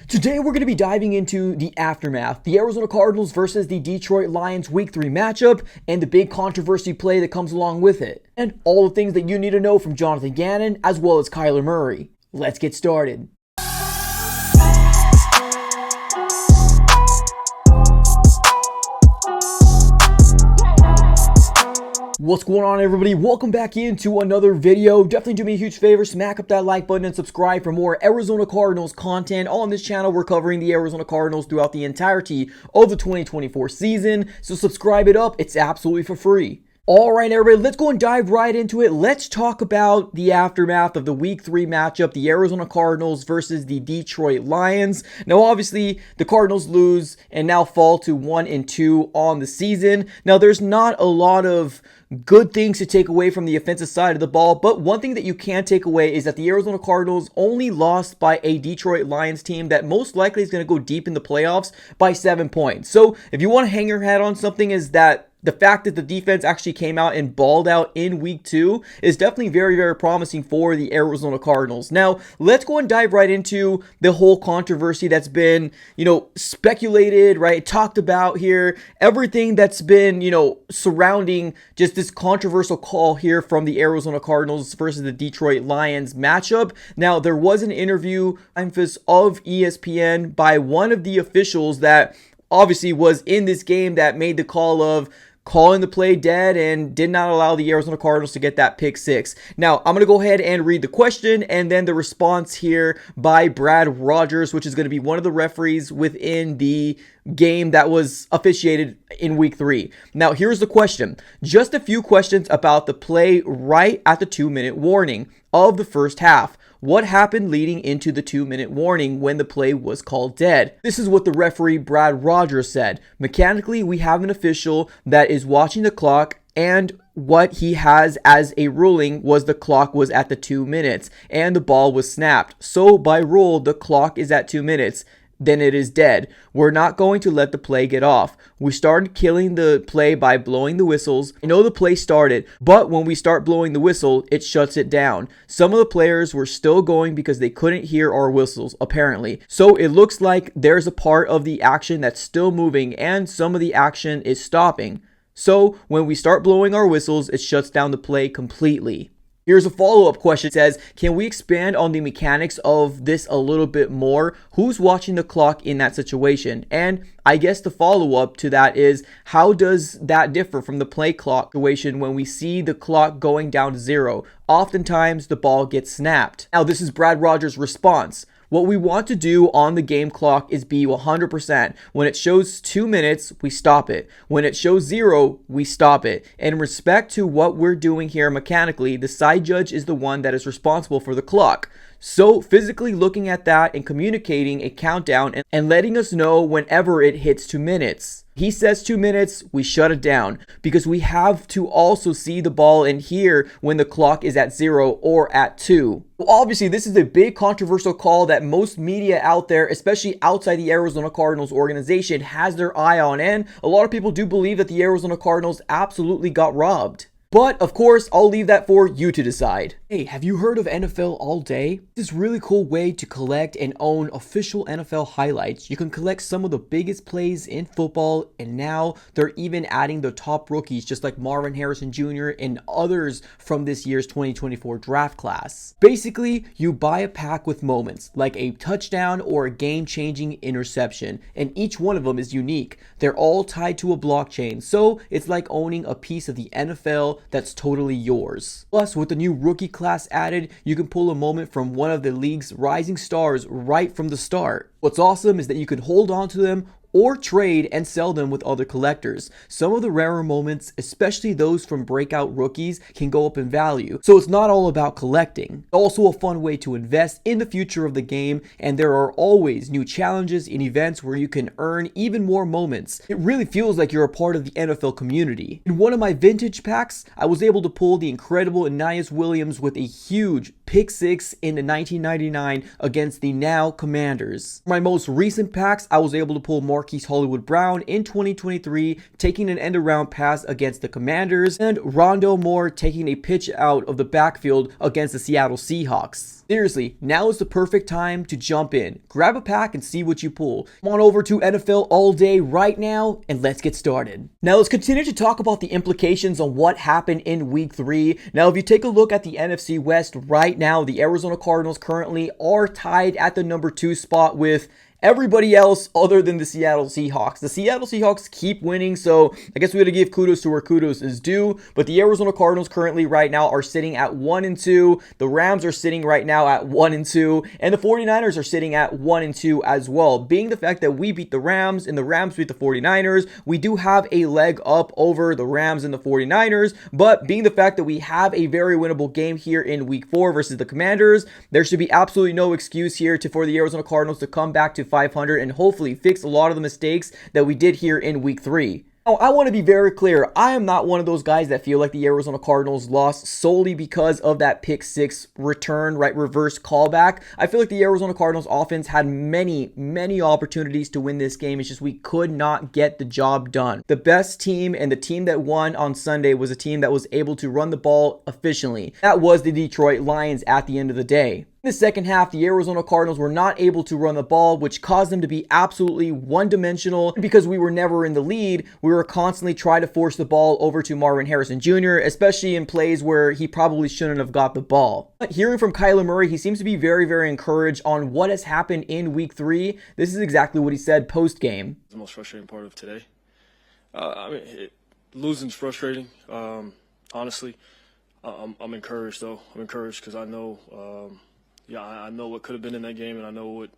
Today we're going to be diving into the aftermath, the Arizona Cardinals versus the Detroit Lions Week 3 matchup, and the big controversy play that comes along with it, and all the things that you need to know from Jonathan Gannon as well as Kyler Murray. Let's get started. What's going on, everybody? Welcome back into another video. Definitely do me a huge favor, smack up that like button and subscribe for more Arizona Cardinals content. On this channel, we're covering the Arizona Cardinals throughout the entirety of the 2024 season, so subscribe it up. It's absolutely for free. All right, everybody, let's go and dive right into it. Let's talk about the aftermath of the Week 3 matchup, the Arizona Cardinals versus the Detroit Lions. Now, obviously, the Cardinals lose and now fall to 1-2 on the season. Now, there's not a lot of good things to take away from the offensive side of the ball, but one thing that you can take away is that the Arizona Cardinals only lost by a Detroit Lions team that most likely is going to go deep in the playoffs by 7 points. So if you want to hang your hat on something, is that the fact that the defense actually came out and balled out in Week 2 is definitely very, very promising for the Arizona Cardinals. Now, let's go and dive right into the whole controversy that's been, speculated, right? Talked about here. Everything that's been, surrounding just this controversial call here from the Arizona Cardinals versus the Detroit Lions matchup. Now, there was an interview of ESPN by one of the officials that obviously was in this game that made the call of calling the play dead and did not allow the Arizona Cardinals to get that pick six. Now, I'm going to go ahead and read the question and then the response here by Brad Rogers, which is going to be one of the referees within the game that was officiated in Week 3. Now, here's the question. Just a few questions about the play right at the 2-minute warning of the first half. What happened leading into the 2-minute warning when the play was called dead? This is what the referee Brad Rogers said. Mechanically, we have an official that is watching the clock, and what he has as a ruling was the clock was at the 2 minutes and the ball was snapped. So by rule, the clock is at 2 minutes. Then it is dead. We're not going to let the play get off. We started killing the play by blowing the whistles. I know the play started, but when we start blowing the whistle, it shuts it down. Some of the players were still going because they couldn't hear our whistles, apparently. So it looks like there's a part of the action that's still moving and some of the action is stopping. So when we start blowing our whistles, it shuts down the play completely. Here's a follow-up question. It says, can we expand on the mechanics of this a little bit more? Who's watching the clock in that situation? And I guess the follow-up to that is, how does that differ from the play clock situation when we see the clock going down to 0? Oftentimes, the ball gets snapped. Now, this is Brad Rogers' response. What we want to do on the game clock is be 100%. When it shows 2 minutes, we stop it. When it shows 0, we stop it. And in respect to what we're doing here mechanically, the side judge is the one that is responsible for the clock. So physically looking at that and communicating a countdown and letting us know whenever it hits 2 minutes. He says 2 minutes, we shut it down because we have to also see the ball and hear when the clock is at 0 or at 2. Obviously, this is a big controversial call that most media out there, especially outside the Arizona Cardinals organization, has their eye on, and a lot of people do believe that the Arizona Cardinals absolutely got robbed. But, of course, I'll leave that for you to decide. Hey, have you heard of NFL All Day? This really cool way to collect and own official NFL highlights. You can collect some of the biggest plays in football, and now they're even adding the top rookies, just like Marvin Harrison Jr. and others from this year's 2024 draft class. Basically, you buy a pack with moments, like a touchdown or a game-changing interception, and each one of them is unique. They're all tied to a blockchain, so it's like owning a piece of the NFL that's totally yours. Plus, with the new rookie class added, you can pull a moment from one of the league's rising stars right from the start. What's awesome is that you can hold on to them or trade and sell them with other collectors. Some of the rarer moments, especially those from breakout rookies, can go up in value. So it's not all about collecting. Also a fun way to invest in the future of the game, and there are always new challenges and events where you can earn even more moments. It really feels like you're a part of the NFL community. In one of my vintage packs, I was able to pull the incredible Aeneas Williams with a huge pick six in the 1999 against the now Commanders. My most recent packs, I was able to pull Marquise Hollywood Brown in 2023, taking an end-around pass against the Commanders, and Rondale Moore taking a pitch out of the backfield against the Seattle Seahawks. Seriously, now is the perfect time to jump in. Grab a pack and see what you pull. Come on over to NFL All Day right now, and let's get started. Now let's continue to talk about the implications on what happened in Week 3. Now if you take a look at the NFC West right now, the Arizona Cardinals currently are tied at the number 2 spot with everybody else other than the Seattle Seahawks. The Seattle Seahawks keep winning, so I guess we got to give kudos to where kudos is due. But the Arizona Cardinals currently right now are sitting at 1-2. The Rams are sitting right now at 1-2. And the 49ers are sitting at 1-2 as well. Being the fact that we beat the Rams and the Rams beat the 49ers, we do have a leg up over the Rams and the 49ers. But being the fact that we have a very winnable game here in Week 4 versus the Commanders, there should be absolutely no excuse here for the Arizona Cardinals to come back to 500 and hopefully fix a lot of the mistakes that we did here in Week 3. Now, I want to be very clear. I am not one of those guys that feel like the Arizona Cardinals lost solely because of that pick 6 return, right, reverse callback. I feel like the Arizona Cardinals offense had many opportunities to win this game. It's just we could not get the job done. The best team and the team that won on Sunday was a team that was able to run the ball efficiently. That was the Detroit Lions at the end of the day. In the second half, the Arizona Cardinals were not able to run the ball, which caused them to be absolutely one-dimensional. Because we were never in the lead, we were constantly trying to force the ball over to Marvin Harrison Jr., especially in plays where he probably shouldn't have got the ball. But hearing from Kyler Murray, he seems to be very encouraged on what has happened in Week 3. This is exactly what he said post-game. The most frustrating part of today. Losing's frustrating. Honestly, I'm encouraged though. I'm encouraged because I know. I know what could have been in that game, and I know what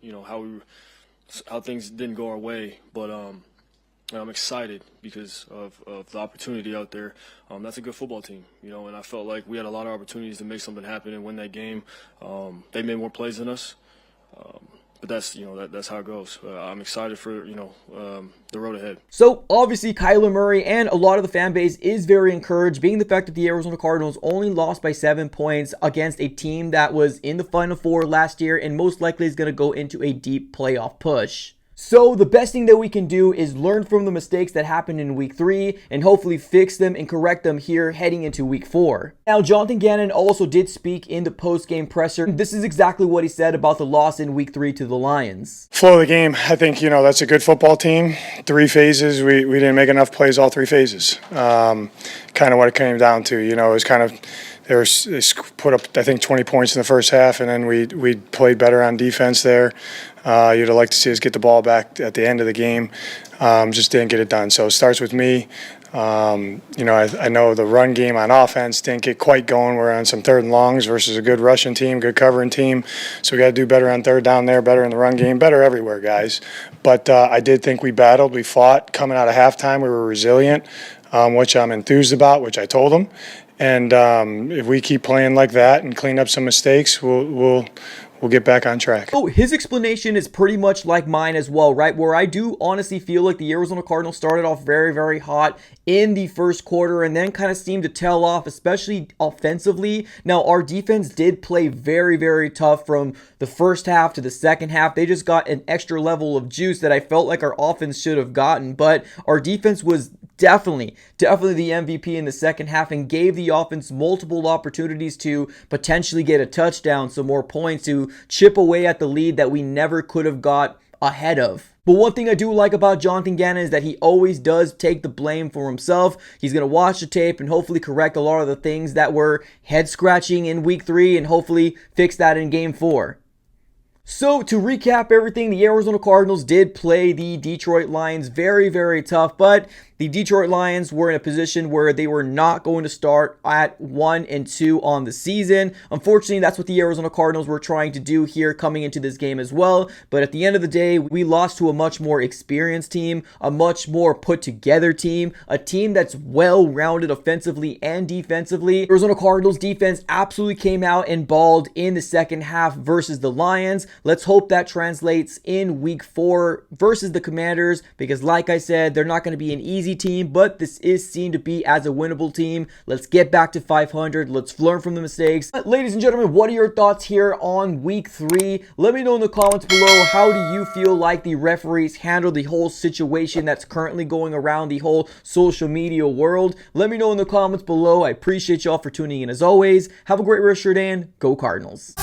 how things didn't go our way. But I'm excited because of the opportunity out there. That's a good football team, and I felt like we had a lot of opportunities to make something happen and win that game. They made more plays than us, but that's how it goes. I'm excited for the road ahead. So obviously Kyler Murray and a lot of the fan base is very encouraged, being the fact that the Arizona Cardinals only lost by 7 points against a team that was in the Final Four last year and most likely is going to go into a deep playoff push. So the best thing that we can do is learn from the mistakes that happened in Week 3 and hopefully fix them and correct them here heading into Week 4. Now, Jonathan Gannon also did speak in the post-game presser. This is exactly what he said about the loss in Week 3 to the Lions. Flow of the game, I think, that's a good football team. 3 phases, we didn't make enough plays all 3 phases. Kind of what it came down to, it was kind of, they put up, I think, 20 points in the first half, and then we played better on defense there. You'd have liked to see us get the ball back at the end of the game. Just didn't get it done. So it starts with me. I know the run game on offense didn't get quite going. We're on some 3rd and longs versus a good rushing team, good covering team. So we got to do better on 3rd down there, better in the run game, better everywhere, guys. But I did think we battled. We fought. Coming out of halftime, we were resilient, which I'm enthused about, which I told them. And if we keep playing like that and clean up some mistakes, we'll get back on track. So his explanation is pretty much like mine as well, right? Where I do honestly feel like the Arizona Cardinals started off very hot in the first quarter and then kind of seemed to tail off, especially offensively. Now, our defense did play very tough from the first half to the second half. They just got an extra level of juice that I felt like our offense should have gotten, but our defense was definitely the MVP in the second half and gave the offense multiple opportunities to potentially get a touchdown, some more points to chip away at the lead that we never could have got ahead of. But one thing I do like about Jonathan Gannon is that he always does take the blame for himself. He's going to watch the tape and hopefully correct a lot of the things that were head-scratching in Week 3 and hopefully fix that in Game 4. So to recap everything, the Arizona Cardinals did play the Detroit Lions very tough, but the Detroit Lions were in a position where they were not going to start at 1-2 on the season. Unfortunately, that's what the Arizona Cardinals were trying to do here coming into this game as well. But at the end of the day, we lost to a much more experienced team, a much more put together team, a team that's well-rounded offensively and defensively. Arizona Cardinals defense absolutely came out and balled in the second half versus the Lions. Let's hope that translates in week 4 versus the Commanders, because like I said, they're not going to be an easy team, but this is seen to be as a winnable team. Let's get back to 500. Let's learn from the mistakes. Ladies and gentlemen, what are your thoughts here on week 3? Let me know in the comments below, how do you feel like the referees handle the whole situation that's currently going around the whole social media world? Let me know in the comments below. I appreciate y'all for tuning in as always. Have a great rest of your day and go Cardinals.